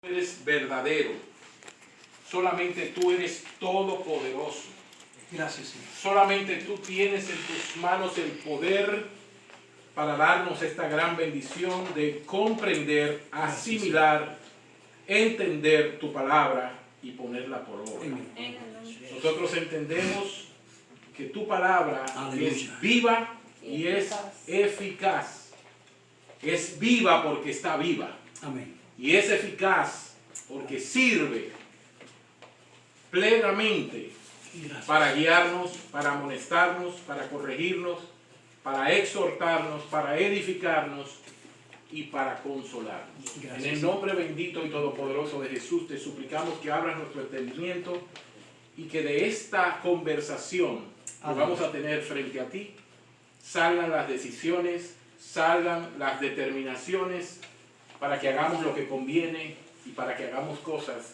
eres verdadero, solamente tú eres todopoderoso. Gracias, Señor. Solamente tú tienes en tus manos el poder para darnos esta gran bendición de comprender, asimilar, entender tu palabra y ponerla por obra. Nosotros entendemos que tu palabra es viva y es eficaz. Es viva porque está viva. Amén. Y es eficaz porque sirve plenamente para guiarnos, para amonestarnos, para corregirnos, para exhortarnos, para edificarnos y para consolarnos. Gracias. En el nombre bendito y todopoderoso de Jesús te suplicamos que abras nuestro entendimiento y que de esta conversación que vamos a tener frente a ti salgan las decisiones, salgan las determinaciones para que hagamos lo que conviene y para que hagamos cosas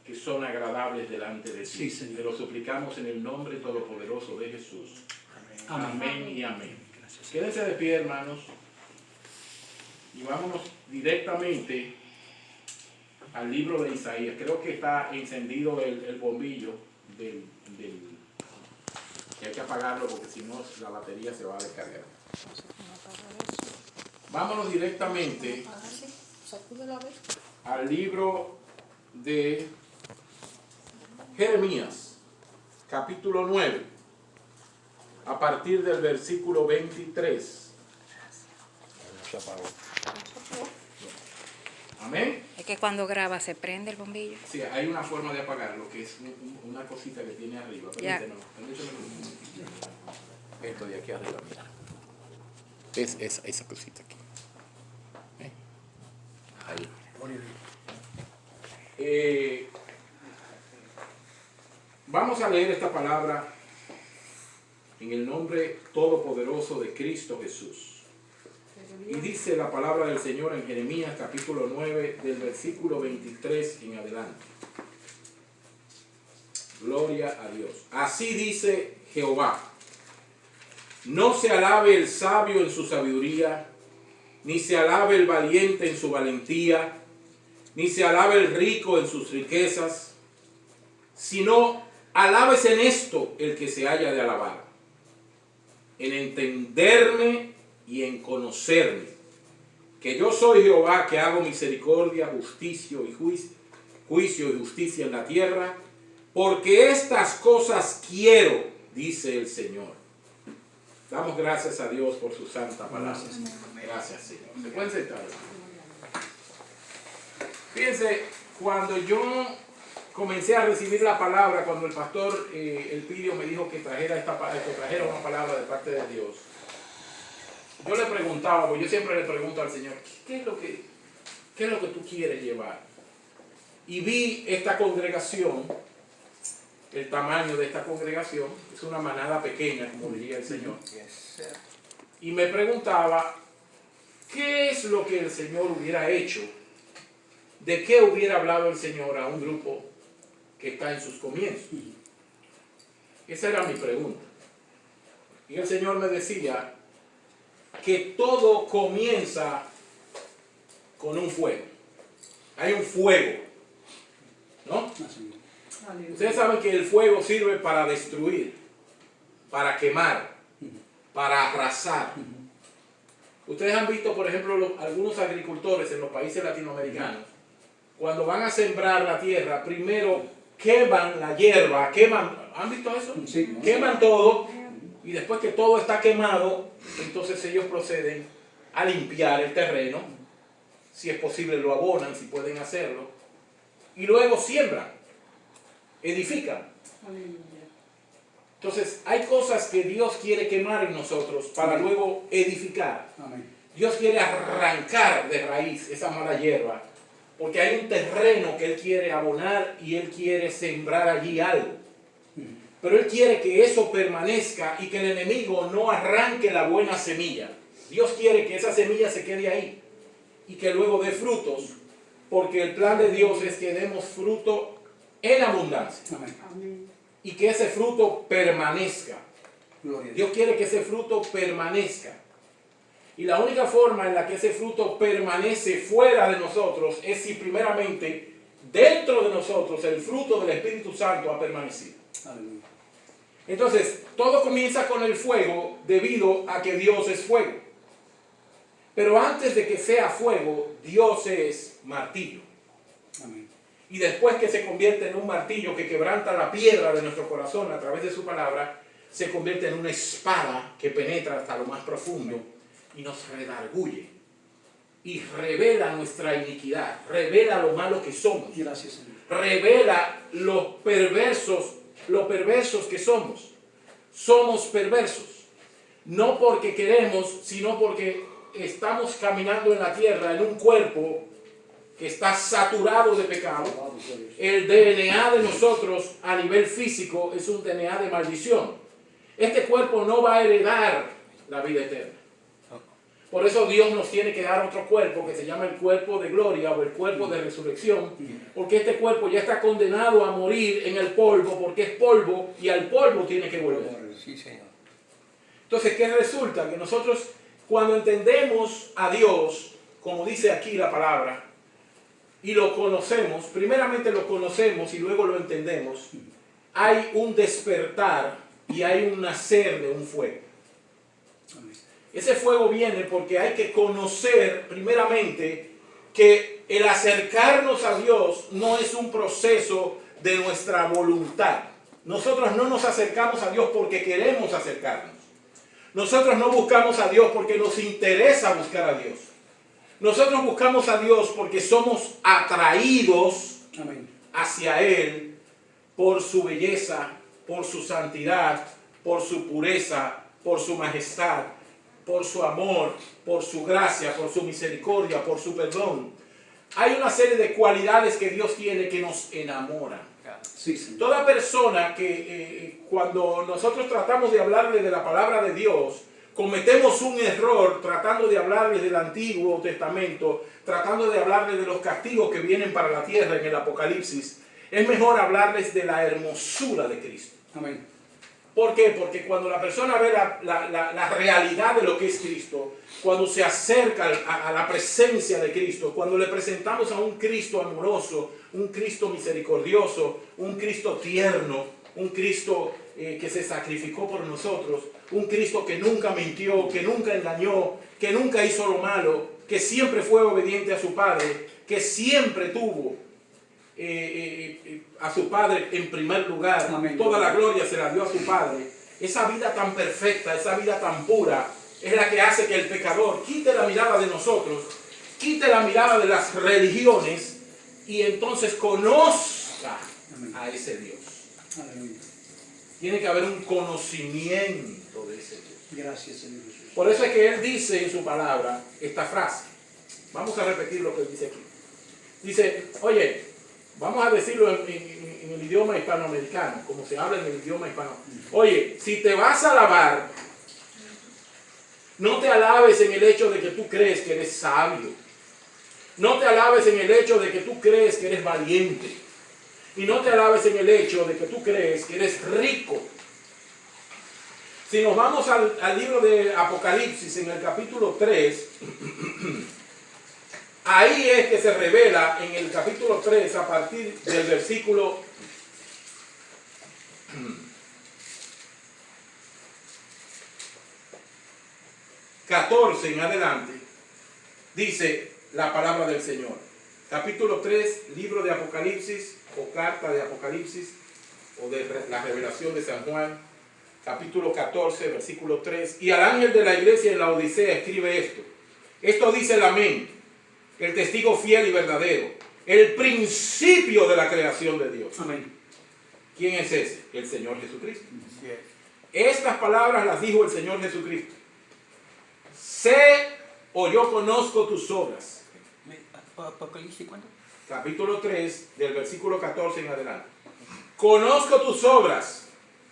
que son agradables delante de ti. Sí, Señor. Te lo suplicamos en el nombre todopoderoso de Jesús. Amén. Amén y amén. Gracias. Quédense de pie, hermanos, y vámonos directamente al libro de Isaías. Creo que está encendido el bombillo del que hay que apagarlo porque si no la batería se va a descargar. Vámonos directamente al libro de Jeremías, capítulo 9, a partir del versículo 23. Amén. Es que cuando graba se prende el bombillo. Sí, hay una forma de apagarlo, que es una cosita que tiene arriba. Ya. Permíteme. Esto de aquí arriba, mira. Es esa cosita aquí. Ahí. Vamos a leer esta palabra en el nombre todopoderoso de Cristo Jesús. Y dice la palabra del Señor en Jeremías capítulo 9 del versículo 23 en adelante. Gloria a Dios. Así dice Jehová: no se alabe el sabio en su sabiduría, ni se alabe el valiente en su valentía, ni se alabe el rico en sus riquezas, sino alábese en esto el que se haya de alabar, en entenderme y en conocerme, que yo soy Jehová, que hago misericordia, justicia y juicio y justicia en la tierra, porque estas cosas quiero, dice el Señor. Damos gracias a Dios por su santa palabra. Gracias, Señor. ¿Se pueden sentar? Fíjense, cuando yo comencé a recibir la palabra, cuando el pastor Elpidio me dijo que trajera una palabra de parte de Dios, yo le preguntaba, porque yo siempre le pregunto al Señor, ¿qué es lo que tú quieres llevar? Y vi esta congregación, el tamaño de esta congregación, es una manada pequeña, como diría el Señor. Y me preguntaba, ¿qué es lo que el Señor hubiera hecho? ¿De qué hubiera hablado el Señor a un grupo que está en sus comienzos? Esa era mi pregunta. Y el Señor me decía que todo comienza con un fuego. Hay un fuego, ¿no? Ustedes saben que el fuego sirve para destruir, para quemar, para arrasar. Ustedes han visto, por ejemplo, algunos agricultores en los países latinoamericanos, cuando van a sembrar la tierra, primero queman la hierba, ¿han visto eso? Sí. Queman todo y después que todo está quemado, entonces ellos proceden a limpiar el terreno, si es posible lo abonan, si pueden hacerlo, y luego siembran, edifican. Entonces hay cosas que Dios quiere quemar en nosotros para luego edificar. Amén. Dios quiere arrancar de raíz esa mala hierba, porque hay un terreno que Él quiere abonar y Él quiere sembrar allí algo. Pero Él quiere que eso permanezca y que el enemigo no arranque la buena semilla. Dios quiere que esa semilla se quede ahí y que luego dé frutos, porque el plan de Dios es que demos fruto en abundancia. Amén. Y que ese fruto permanezca. Gloria a Dios. Dios quiere que ese fruto permanezca. Y la única forma en la que ese fruto permanece fuera de nosotros es si primeramente dentro de nosotros el fruto del Espíritu Santo ha permanecido. Aleluya. Entonces, todo comienza con el fuego debido a que Dios es fuego. Pero antes de que sea fuego, Dios es martillo. Amén. Y después que se convierte en un martillo que quebranta la piedra de nuestro corazón a través de su palabra, se convierte en una espada que penetra hasta lo más profundo y nos redarguye. Y revela nuestra iniquidad, revela lo malo que somos, Gracias, Señor. revela lo perversos que somos. Somos perversos, no porque queremos, sino porque estamos caminando en la tierra en un cuerpo que está saturado de pecado. El DNA de nosotros a nivel físico es un DNA de maldición. Este cuerpo no va a heredar la vida eterna. Por eso Dios nos tiene que dar otro cuerpo que se llama el cuerpo de gloria o el cuerpo de resurrección, porque este cuerpo ya está condenado a morir en el polvo, porque es polvo y al polvo tiene que volver. Sí, Señor. Entonces, ¿qué resulta? Que nosotros, cuando entendemos a Dios, como dice aquí la palabra, y lo conocemos, primeramente lo conocemos y luego lo entendemos, hay un despertar y hay un nacer de un fuego. Amén. Ese fuego viene porque hay que conocer primeramente que el acercarnos a Dios no es un proceso de nuestra voluntad. Nosotros no nos acercamos a Dios porque queremos acercarnos. Nosotros no buscamos a Dios porque nos interesa buscar a Dios. Nosotros buscamos a Dios porque somos atraídos Amén. hacia Él por su belleza, por su santidad, por su pureza, por su majestad, por su amor, por su gracia, por su misericordia, por su perdón. Hay una serie de cualidades que Dios tiene que nos enamoran. Sí, Señor. Toda persona que cuando nosotros tratamos de hablarle de la palabra de Dios, cometemos un error tratando de hablarles del Antiguo Testamento, tratando de hablarles de los castigos que vienen para la tierra en el Apocalipsis. Es mejor hablarles de la hermosura de Cristo. Amén. ¿Por qué? Porque cuando la persona ve la realidad de lo que es Cristo, cuando se acerca a la presencia de Cristo, cuando le presentamos a un Cristo amoroso, un Cristo misericordioso, un Cristo tierno, un Cristo que se sacrificó por nosotros, un Cristo que nunca mintió, que nunca engañó, que nunca hizo lo malo, que siempre fue obediente a su Padre, que siempre tuvo a su Padre en primer lugar. Amén. Toda la gloria se la dio a su Padre. Esa vida tan perfecta, esa vida tan pura, es la que hace que el pecador quite la mirada de nosotros, quite la mirada de las religiones y entonces conozca a ese Dios. Aleluya. Tiene que haber un conocimiento de ese Dios. Gracias, Señor Jesús. Por eso es que Él dice en su palabra esta frase. Vamos a repetir lo que Él dice aquí. Dice, oye, vamos a decirlo en el idioma hispanoamericano, como se habla en el idioma hispano. Oye, si te vas a alabar, no te alabes en el hecho de que tú crees que eres sabio. No te alabes en el hecho de que tú crees que eres valiente. Y no te alabes en el hecho de que tú crees que eres rico. Si nos vamos al libro de Apocalipsis, en el capítulo 3, ahí es que se revela en el capítulo 3, a partir del versículo 14 en adelante, dice la palabra del Señor. Capítulo 3, libro de Apocalipsis, o carta de Apocalipsis, o de la revelación de San Juan, capítulo 14, versículo 3. Y al ángel de la iglesia en la Odisea escribe esto. Esto dice el amén, el testigo fiel y verdadero, el principio de la creación de Dios. Amén. ¿Quién es ese? El Señor Jesucristo. Así es. Estas palabras las dijo el Señor Jesucristo. Sé o yo conozco tus obras. Apocalipsis, ¿cuánto? Capítulo 3, del versículo 14 en adelante. Conozco tus obras.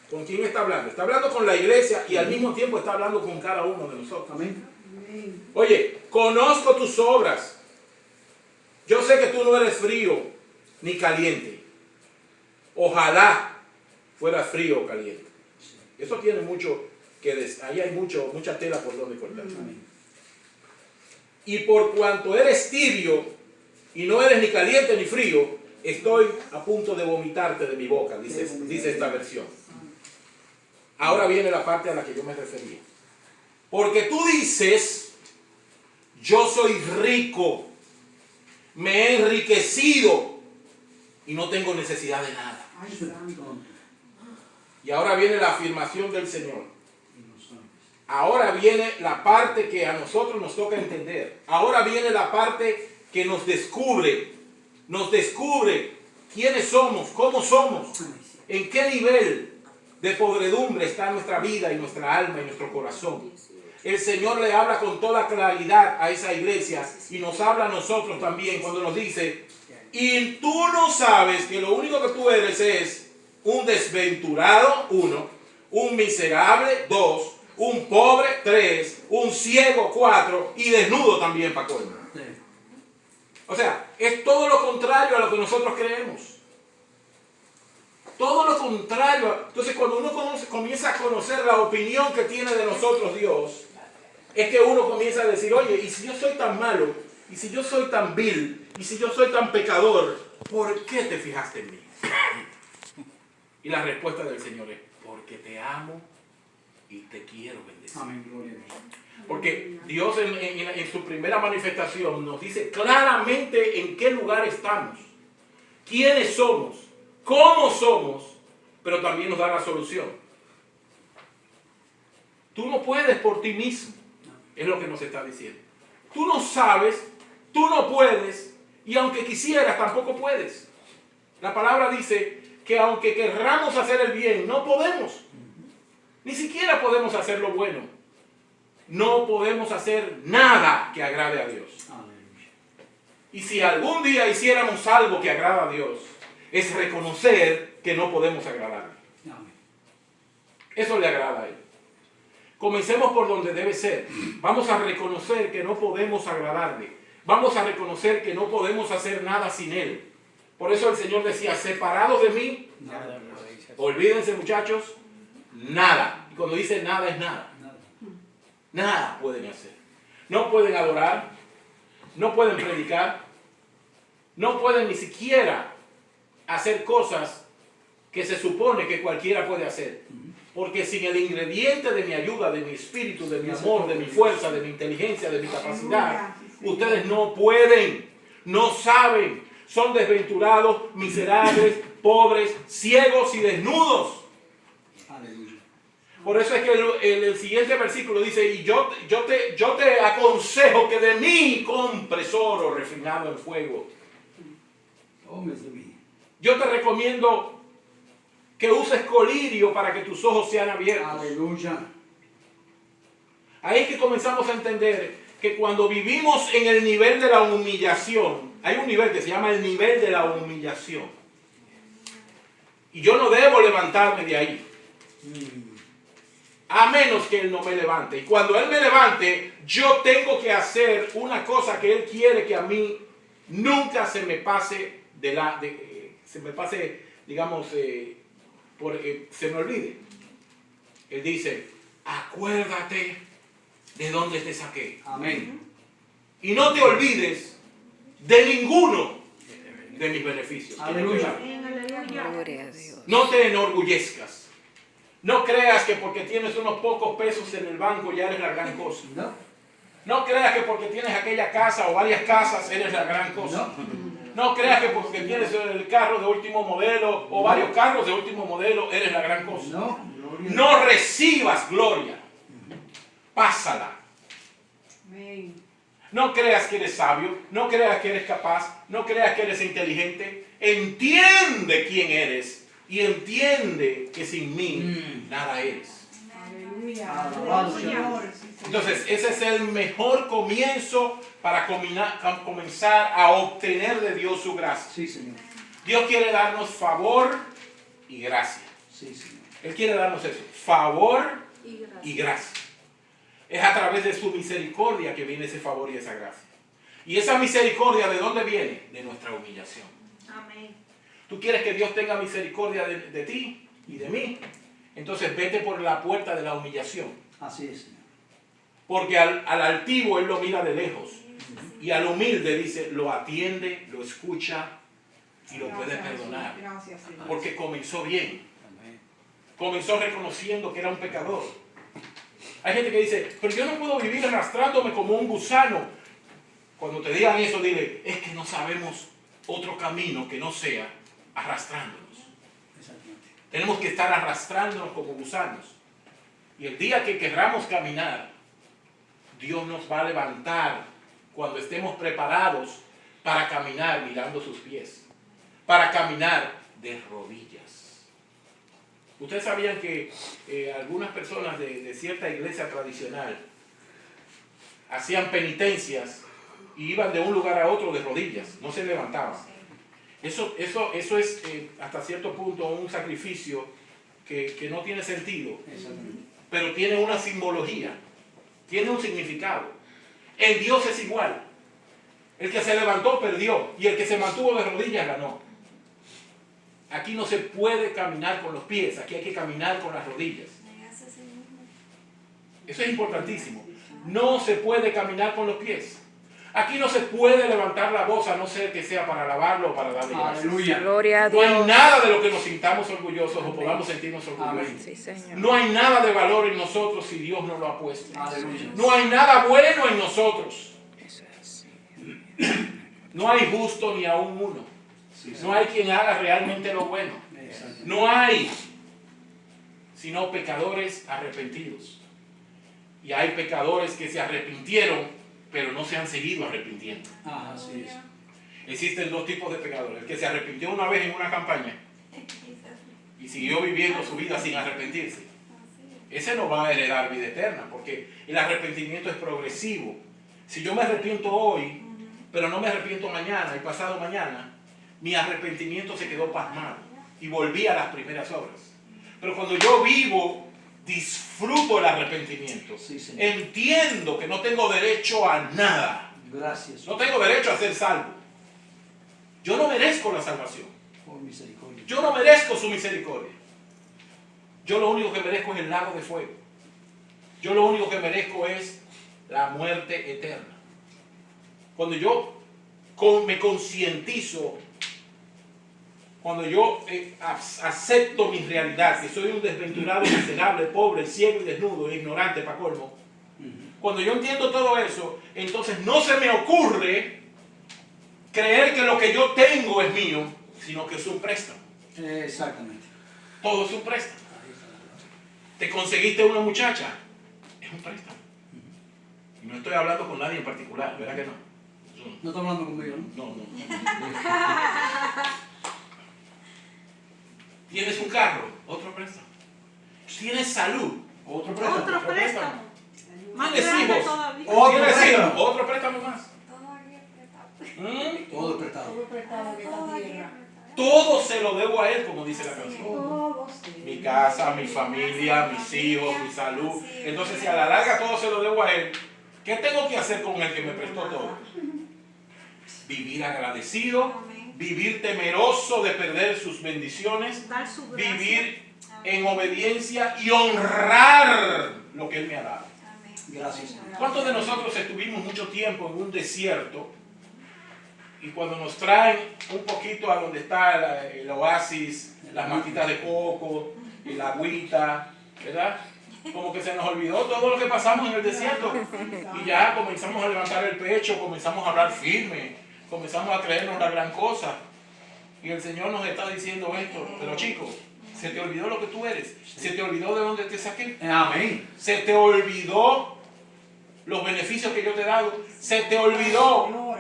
¿Con quién está hablando? Está hablando con la iglesia y al mismo tiempo está hablando con cada uno de nosotros. Amén. Oye, conozco tus obras. Yo sé que tú no eres frío ni caliente. Ojalá fueras frío o caliente. Eso tiene mucho que decir. Ahí hay mucha tela por donde cortar. Amén. y por cuanto eres tibio y no eres ni caliente ni frío, estoy a punto de vomitarte de mi boca, dice esta versión. Ahora viene la parte a la que yo me refería. Porque tú dices, yo soy rico, me he enriquecido y no tengo necesidad de nada. Y ahora viene la afirmación del Señor. Ahora viene la parte que a nosotros nos toca entender. Ahora viene la parte que nos descubre quiénes somos, cómo somos, en qué nivel de podredumbre está nuestra vida y nuestra alma y nuestro corazón. El Señor le habla con toda claridad a esa iglesia y nos habla a nosotros también cuando nos dice, y tú no sabes que lo único que tú eres es un desventurado, 1, un miserable, 2, un pobre, 3, un ciego, 4 y desnudo también para colmo. O sea, es todo lo contrario a lo que nosotros creemos. Todo lo contrario. Entonces, cuando uno comienza a conocer la opinión que tiene de nosotros Dios, es que uno comienza a decir, oye, y si yo soy tan malo, y si yo soy tan vil, y si yo soy tan pecador, ¿por qué te fijaste en mí? Y la respuesta del Señor es, porque te amo y te quiero bendecir. Amén, gloria a Dios. Porque Dios en su primera manifestación nos dice claramente en qué lugar estamos, quiénes somos, cómo somos, pero también nos da la solución. Tú no puedes por ti mismo, es lo que nos está diciendo. Tú no sabes, tú no puedes, y aunque quisieras tampoco puedes. La palabra dice que aunque querramos hacer el bien, no podemos. Ni siquiera podemos hacer lo bueno. No podemos hacer nada que agrade a Dios. Aleluya. Y si algún día hiciéramos algo que agrada a Dios, es reconocer que no podemos agradarle. Amén. Eso le agrada a Él. Comencemos por donde debe ser. Vamos a reconocer que no podemos agradarle. Vamos a reconocer que no podemos hacer nada sin Él. Por eso el Señor decía, separados de mí, Nada. olvídense muchachos, nada. Y cuando dice nada es nada. Nada. Nada pueden hacer. No pueden adorar, no pueden predicar, no pueden ni siquiera hacer cosas que se supone que cualquiera puede hacer. Porque sin el ingrediente de mi ayuda, de mi espíritu, de mi amor, de mi fuerza, de mi inteligencia, de mi capacidad, ustedes no pueden, no saben, son desventurados, miserables, pobres, ciegos y desnudos. Aleluya. Por eso es que el siguiente versículo dice, y yo te aconsejo que de mí compres oro refinado en fuego. Hombres de mí. Yo te recomiendo que uses colirio para que tus ojos sean abiertos. Aleluya. Ahí es que comenzamos a entender que cuando vivimos en el nivel de la humillación, hay un nivel que se llama el nivel de la humillación. Y yo no debo levantarme de ahí. A menos que Él no me levante. Y cuando Él me levante, yo tengo que hacer una cosa que Él quiere que a mí nunca se me pase digamos, se me olvide. Él dice, acuérdate de dónde te saqué. Amén. Y no te olvides de ninguno de mis beneficios. Aleluya. Gloria a Dios. No te enorgullezcas. No creas que porque tienes unos pocos pesos en el banco ya eres la gran cosa. No. No creas que porque tienes aquella casa o varias casas eres la gran cosa. No creas que porque tienes el carro de último modelo o varios carros de último modelo eres la gran cosa. No. Gloria. No recibas gloria. Pásala. No creas que eres sabio, no creas que eres capaz, no creas que eres inteligente. Entiende quién eres y entiende que sin mí nada eres. Alabado sea Dios. Entonces, ese es el mejor comienzo para comenzar a obtener de Dios su gracia. Sí, Señor. Dios quiere darnos favor y gracia. Sí, Señor. Él quiere darnos eso, favor y gracia. Es a través de su misericordia que viene ese favor y esa gracia. Y esa misericordia, ¿de dónde viene? De nuestra humillación. Amén. ¿Tú quieres que Dios tenga misericordia de ti y de mí? Entonces vete por la puerta de la humillación. Así es, Señor. Porque al altivo Él lo mira de lejos, Y al humilde dice, lo atiende, lo escucha y lo puede perdonar. Gracias, Señor. Porque comenzó bien. Comenzó reconociendo que era un pecador. Hay gente que dice, pero yo no puedo vivir arrastrándome como un gusano. Cuando te digan eso, dile, es que no sabemos otro camino que no sea arrastrándonos. Exactamente. Tenemos que estar arrastrándonos como gusanos. Y el día que querramos caminar, Dios nos va a levantar cuando estemos preparados para caminar mirando sus pies. Para caminar de rodillas. Ustedes sabían que algunas personas de cierta iglesia tradicional hacían penitencias y iban de un lugar a otro de rodillas, no se levantaban. Eso es hasta cierto punto un sacrificio que no tiene sentido, pero tiene una simbología, tiene un significado. En Dios es igual. El que se levantó perdió y el que se mantuvo de rodillas ganó. Aquí no se puede caminar con los pies, aquí hay que caminar con las rodillas. Eso es importantísimo. No se puede caminar con los pies. Aquí no se puede levantar la voz a no ser que sea para alabarlo o para darle gracias. Aleluya. Gloria a No hay Dios. nada de lo que nos sintamos orgullosos o podamos sentirnos orgullosos. Sí, Señor. No hay nada de valor en nosotros si Dios no lo ha puesto. Aleluya. No hay nada bueno en nosotros. Eso es. No hay justo ni aún uno. No hay quien haga realmente lo bueno. Exactamente. No hay, sino pecadores arrepentidos. Y hay pecadores que se arrepintieron, pero no se han seguido arrepintiendo. Así es. Existen dos tipos de pecadores. El que se arrepintió una vez en una campaña y siguió viviendo su vida sin arrepentirse. Ese no va a heredar vida eterna, porque el arrepentimiento es progresivo. Si yo me arrepiento hoy, pero no me arrepiento mañana y pasado mañana, mi arrepentimiento se quedó pasmado y volví a las primeras obras. Pero cuando yo vivo, disfruto el arrepentimiento. Sí, Señor. Entiendo que no tengo derecho a nada. Gracias. No tengo derecho a ser salvo. Yo no merezco la salvación. Por misericordia. Yo no merezco su misericordia. Yo lo único que merezco es el lago de fuego. Yo lo único que merezco es la muerte eterna. Cuando yo me concientizo, cuando yo acepto mi realidad, que soy un desventurado, miserable, pobre, ciego y desnudo, e ignorante para colmo, cuando yo entiendo todo eso, entonces no se me ocurre creer que lo que yo tengo es mío, sino que es un préstamo. Exactamente. Todo es un préstamo. Te conseguiste una muchacha, es un préstamo. Y no estoy hablando con nadie en particular, ¿verdad que no? No está hablando conmigo, ¿no? No. Tienes un carro, otro préstamo. Tienes salud, otro préstamo. Otro préstamo. Más Tienes grande hijos, todavía. Otro tienes hijos, préstamo. otro préstamo más. Todo es prestado. Todo prestado de esta tierra. Todo se lo debo a Él, como dice la canción. Todo sí. Mi casa, mi familia, mis hijos, mi salud. Entonces, si a la larga todo se lo debo a Él, ¿qué tengo que hacer con el que me prestó todo? Vivir agradecido, vivir temeroso de perder sus bendiciones, Dar su gracia. vivir en obediencia y honrar lo que Él me ha dado. Gracias, Señor. ¿Cuántos de nosotros estuvimos mucho tiempo en un desierto y cuando nos traen un poquito a donde está el oasis, las matitas de coco y la agüita, ¿verdad? Como que se nos olvidó todo lo que pasamos en el desierto y ya comenzamos a levantar el pecho, comenzamos a hablar firme, comenzamos a creernos la gran cosa y el Señor nos está diciendo esto, pero chicos, se te olvidó lo que tú eres, se te olvidó de dónde te saqué, Amén. se te olvidó los beneficios que yo te he dado, se te olvidó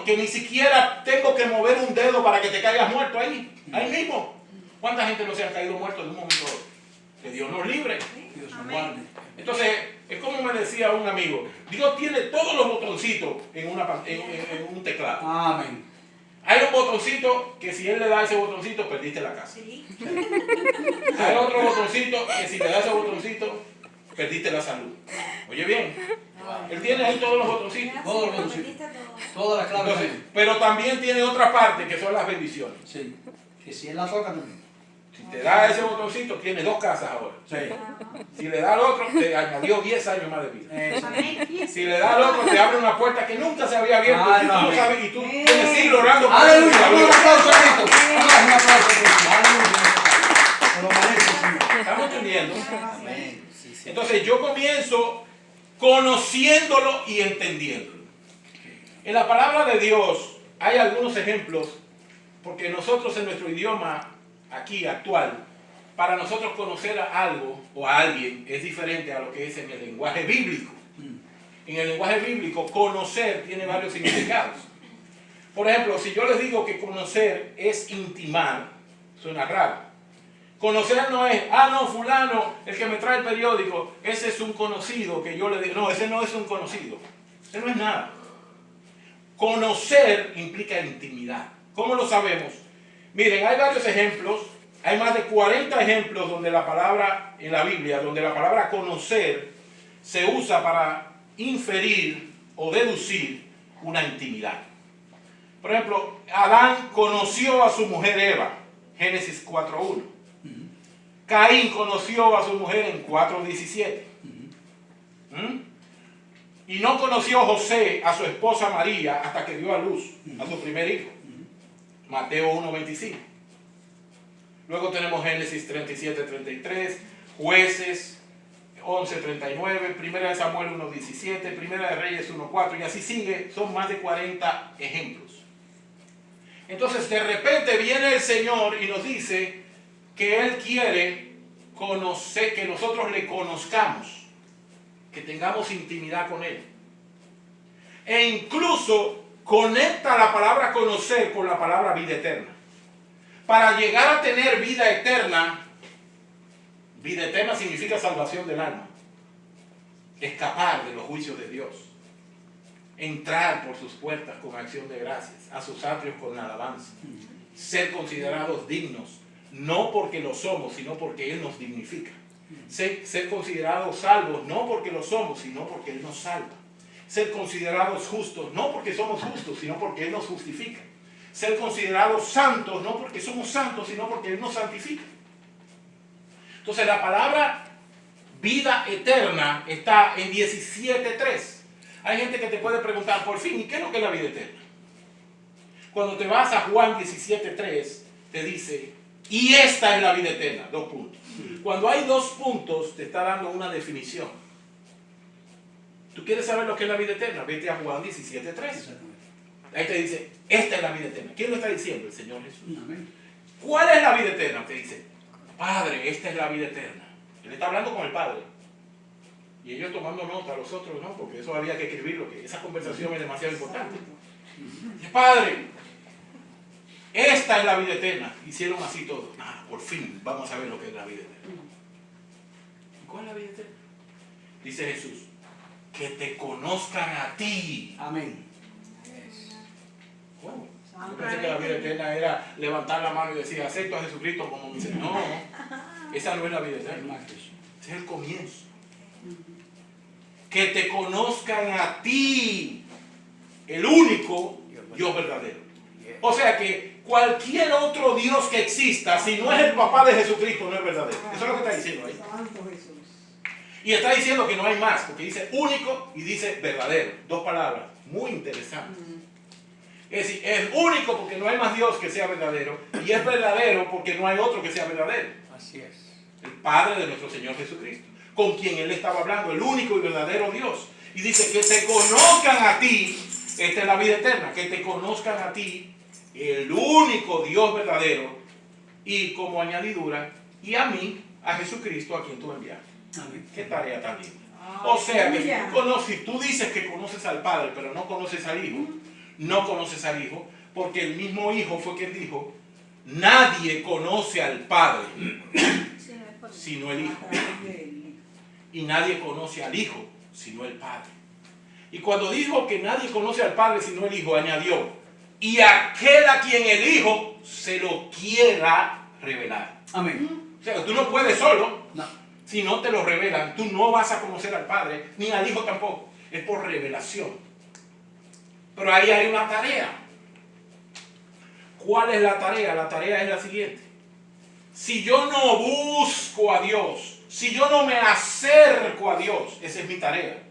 que ni siquiera tengo que mover un dedo para que te caigas muerto ahí mismo. ¿Cuánta gente no se ha caído muerto de un momento a otro? Que Dios nos libre. Dios nos Amén. guarde. Entonces, es como me decía un amigo, Dios tiene todos los botoncitos en un teclado. Amén. Hay un botoncito que si él le da ese botoncito, perdiste la casa. Hay otro botoncito que si le da ese botoncito, perdiste la salud. Oye bien, él tiene ahí todos los botoncitos. Todos los botoncitos. Todas las claves. Entonces, pero también tiene otra parte que son las bendiciones. Sí. Que si él la toca también. Si te da ese botoncito, tienes 2 casas ahora. Sí. Si le da al otro, te añadió 10 años más de vida. Eso. Amén. Si le da al otro, te abre una puerta que nunca se había abierto. Ay, y tú no, no amén. sabes, y tú tienes siglos orando por Aleluya. eso. Vamos a un aplauso a Cristo. Vamos a un aplauso a Cristo. Aleluya. Se lo merece, Señor. ¿Estamos entendiendo? Amén. Sí, sí. Entonces yo comienzo conociéndolo y entendiéndolo. En la palabra de Dios hay algunos ejemplos, porque nosotros en nuestro idioma aquí actual, para nosotros conocer a algo o a alguien es diferente a lo que es en el lenguaje bíblico. En el lenguaje bíblico, conocer tiene varios significados. Por ejemplo, si yo les digo que conocer es intimar, suena raro. Conocer no es, no, fulano, el que me trae el periódico, ese es un conocido que yo le digo. No, ese no es un conocido. Ese no es nada. Conocer implica intimidad. ¿Cómo lo sabemos? Miren, hay varios ejemplos. Hay más de 40 ejemplos donde la palabra, en la Biblia, donde la palabra conocer se usa para inferir o deducir una intimidad. Por ejemplo, Adán conoció a su mujer Eva, Génesis 4.1. Caín conoció a su mujer en 4.17. Y no conoció José a su esposa María hasta que dio a luz a su primer hijo, Mateo 1.25. Luego tenemos Génesis 37.33, Jueces 11.39, Primera de Samuel 1.17, Primera de Reyes 1.4 y así sigue. Son más de 40 ejemplos. Entonces de repente viene el Señor y nos dice que Él quiere conocer, que nosotros le conozcamos, que tengamos intimidad con Él. E incluso conecta la palabra conocer con la palabra vida eterna. Para llegar a tener vida eterna significa salvación del alma, escapar de los juicios de Dios, entrar por sus puertas con acción de gracias, a sus atrios con alabanza, ser considerados dignos, no porque lo somos, sino porque Él nos dignifica, ser considerados salvos, no porque lo somos, sino porque Él nos salva, ser considerados justos, no porque somos justos, sino porque Él nos justifica, ser considerados santos, no porque somos santos, sino porque Él nos santifica. Entonces la palabra vida eterna está en 17.3. Hay gente que te puede preguntar, por fin, ¿y qué es lo que es la vida eterna? Cuando te vas a Juan 17.3, te dice, y esta es la vida eterna, 2 puntos. Cuando hay 2 puntos, te está dando una definición. ¿Tú quieres saber lo que es la vida eterna? Vete a Juan 17.3. Ahí te dice, esta es la vida eterna. ¿Quién lo está diciendo? El Señor Jesús. ¿Cuál es la vida eterna? Te dice, Padre, esta es la vida eterna. Él está hablando con el Padre. Y ellos tomando nota, los otros no, porque eso había que escribirlo, que esa conversación es demasiado importante. Dice, Padre, esta es la vida eterna. Hicieron así todo. Por fin vamos a ver lo que es la vida eterna. ¿Y cuál es la vida eterna? Dice Jesús, que te conozcan a ti. Amén. Bueno, yo pensé que la vida eterna era levantar la mano y decir, acepto a Jesucristo como mi Señor. No, esa no es la vida eterna. Ese es el comienzo. Que te conozcan a ti, el único Dios verdadero. O sea que cualquier otro Dios que exista, si no es el papá de Jesucristo, no es verdadero. Eso es lo que está diciendo ahí. Santo Jesús. Y está diciendo que no hay más, porque dice único y dice verdadero. 2 palabras muy interesantes. Es decir, es único porque no hay más Dios que sea verdadero, y es verdadero porque no hay otro que sea verdadero. Así es. El Padre de nuestro Señor Jesucristo, con quien Él estaba hablando, el único y verdadero Dios. Y dice que te conozcan a ti, esta es la vida eterna, que te conozcan a ti, el único Dios verdadero, y como añadidura, y a mí, a Jesucristo, a quien tú enviaste. Amén. Qué tarea tan linda. O sea que si tú dices que conoces al Padre, pero no conoces al Hijo, no conoces al Hijo, porque el mismo Hijo fue quien dijo, nadie conoce al Padre, sino el Hijo. Y nadie conoce al Hijo, sino el Padre. Y cuando dijo que nadie conoce al Padre, sino el Hijo, añadió, y aquel a quien el Hijo se lo quiera revelar. Amén. O sea, tú no puedes solo. No. Si no te lo revelan, tú no vas a conocer al Padre, ni al Hijo tampoco. Es por revelación. Pero ahí hay una tarea. ¿Cuál es la tarea? La tarea es la siguiente. Si yo no busco a Dios, si yo no me acerco a Dios, esa es mi tarea.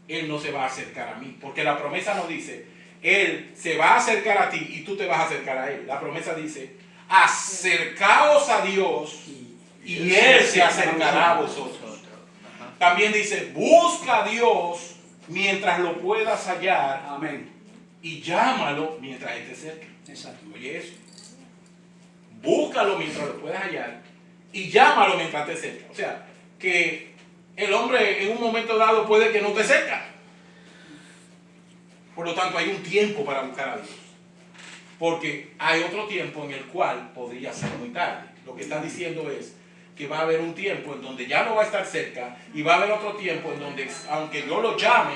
Él no se va a acercar a mí, porque la promesa no dice, Él se va a acercar a ti y tú te vas a acercar a Él. La promesa dice, acercaos a Dios y Él se acercará a vosotros. También dice, busca a Dios mientras lo puedas hallar. Amén. Y llámalo mientras esté cerca. Exacto. Oye eso. Búscalo mientras lo puedas hallar y llámalo mientras esté cerca. O sea, que el hombre en un momento dado puede que no esté cerca. Por lo tanto, hay un tiempo para buscar a Dios. Porque hay otro tiempo en el cual podría ser muy tarde. Lo que está diciendo es que va a haber un tiempo en donde ya no va a estar cerca y va a haber otro tiempo en donde, aunque yo lo llame,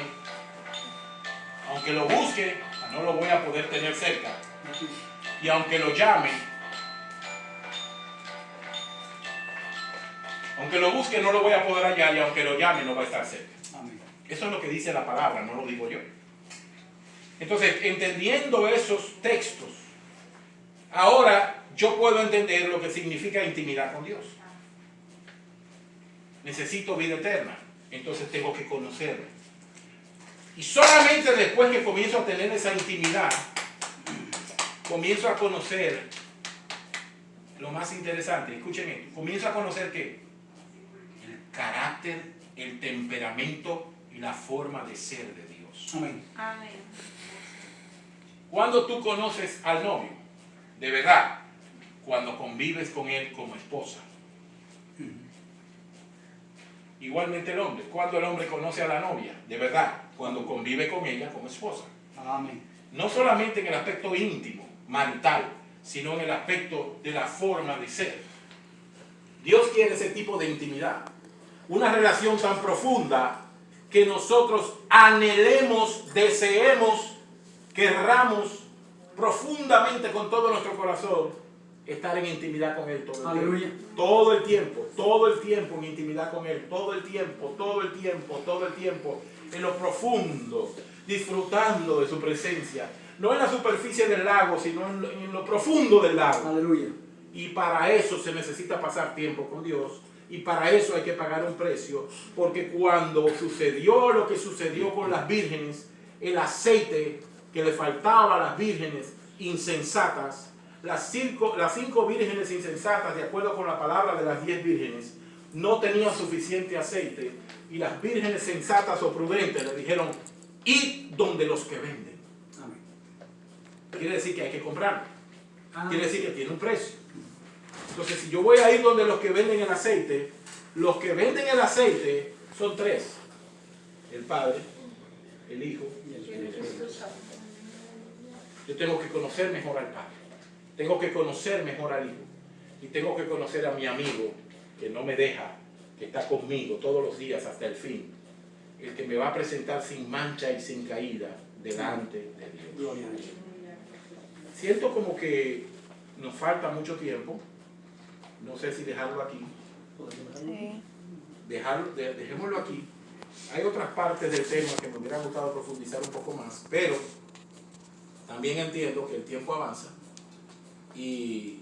aunque lo busque, no lo voy a poder tener cerca. Y aunque lo llame, aunque lo busque, no lo voy a poder hallar, y aunque lo llame, no va a estar cerca. Amén. Eso es lo que dice la palabra, no lo digo yo. Entonces, entendiendo esos textos, ahora yo puedo entender lo que significa intimidad con Dios. Necesito vida eterna, entonces tengo que conocerlo. Y solamente después que comienzo a tener esa intimidad, comienzo a conocer lo más interesante. Escuchen esto. Comienzo a conocer ¿qué? El carácter, el temperamento y la forma de ser de Dios. Amén. Amén. Cuando tú conoces al novio, de verdad, cuando convives con él como esposa. Igualmente el hombre, cuando el hombre conoce a la novia, de verdad, cuando convive con ella como esposa. Amén. No solamente en el aspecto íntimo, marital, sino en el aspecto de la forma de ser. Dios quiere ese tipo de intimidad. Una relación tan profunda que nosotros anhelemos, deseemos, querramos profundamente con todo nuestro corazón estar en intimidad con Él todo el Aleluya. tiempo. Todo el tiempo en intimidad con Él. Todo el tiempo en lo profundo, disfrutando de su presencia. No en la superficie del lago, sino en lo profundo del lago. Aleluya. Y para eso se necesita pasar tiempo con Dios. Y para eso hay que pagar un precio. Porque cuando sucedió lo que sucedió con las vírgenes, el aceite que le faltaba a las vírgenes insensatas, las cinco vírgenes insensatas, de acuerdo con la palabra de las 10 vírgenes, no tenían suficiente aceite. Y las vírgenes sensatas o prudentes le dijeron, id donde los que venden. Amén. Quiere decir que hay que comprarlo. Amén. Quiere decir que tiene un precio. Entonces, si yo voy a ir donde los que venden el aceite, los que venden el aceite son 3. El Padre, el Hijo y el Espíritu Santo. Yo tengo que conocer mejor al Padre. Tengo que conocer mejor al Hijo. Y tengo que conocer a mi amigo que no me deja, que está conmigo todos los días hasta el fin. El que me va a presentar sin mancha y sin caída delante de Dios. Gloria a Dios. Siento como que nos falta mucho tiempo. No sé si dejarlo aquí. Sí. Dejémoslo aquí. Hay otras partes del tema que me hubiera gustado profundizar un poco más, pero también entiendo que el tiempo avanza y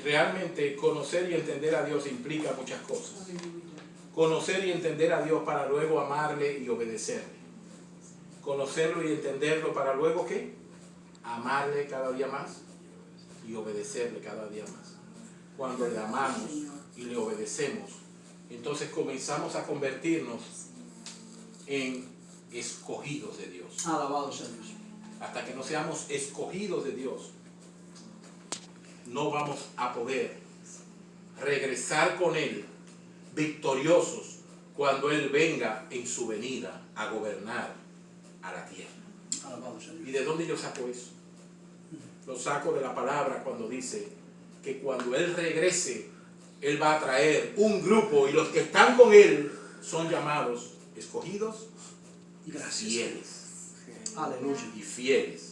realmente conocer y entender a Dios implica muchas cosas. Conocer y entender a Dios para luego amarle y obedecerle. Conocerlo y entenderlo para luego ¿qué? Amarle cada día más y obedecerle cada día más. Cuando le amamos y le obedecemos, entonces comenzamos a convertirnos en escogidos de Dios. Alabado sea Dios. Hasta que no seamos escogidos de Dios, no vamos a poder regresar con Él victoriosos cuando Él venga en su venida a gobernar a la tierra. Alabado sea Dios. ¿Y de dónde yo saco eso? Lo saco de la palabra cuando dice que cuando Él regrese, Él va a traer un grupo y los que están con Él son llamados escogidos Gracias. fieles. Aleluya. Y fieles.